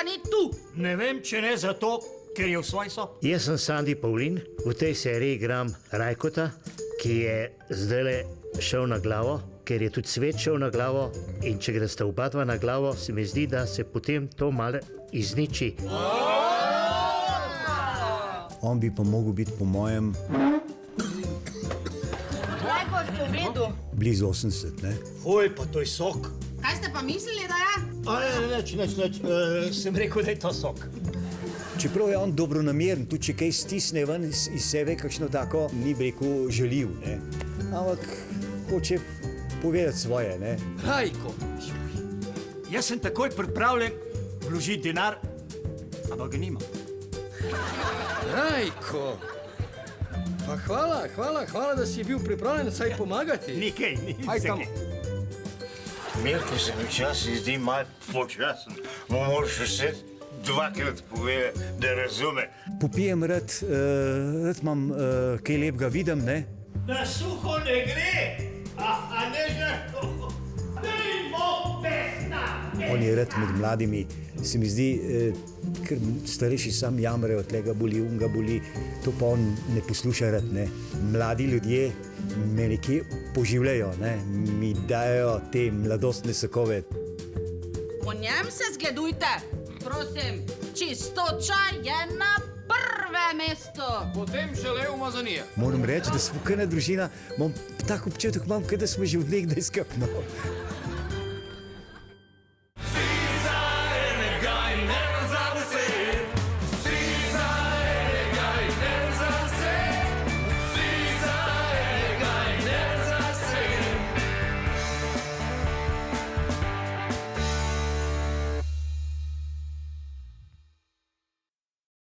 ostani tu. Ne vem, če ne zato, ker je v svoj sob. Jaz sem Sandi Pavlin, v tej seriji igram Rajkota, ki je zdajle šel na glavo, ker je tudi svet šel na glavo in če gresta oba dva na glavo, se mi zdi, da se potem to malo izniči. On bi pa mogel biti po mojem Rajko, ste v redu? blizu 80, ne? Hoj, pa to je sok. Kaj ste pa mislili, da je? Neč. Sem rekel, da je to sok. Čeprav je on dobronameren, tudi če kaj stisne ven iz sebe, kakšno tako, ni bi rekel žaljiv, ne? Ampak hoče povedati svoje, ne? Rajko, jaz sem takoj pripravljen vložiti denar, ampak ga nimam. Rajko, pa hvala, da si bil pripravljen saj pomagati. Nikaj, Aj tam. Mirko se mi včasih zdi malo počasen. Moraš vse dvakrat povedati, da razume. Popijem rad imam kaj lepega vidim, ne? Na suho ne gre, a ne žarko. Dajmo pesna! On je rad med mladimi, se mi zdi, ker starejši sam jamrejo, tlega boli, unga boli, to pa on ne posluša rad, ne. Mladi ljudje me nekje poživljajo, ne, mi dajo te mladostne sokove. Po njem se zgledujte, prosim. Čistoča je na prvem mestu. Potem še le umazanije. Moram reči, da smo kar na družina, imam tak občutek, imam, da smo že od nekdaj skupaj, no.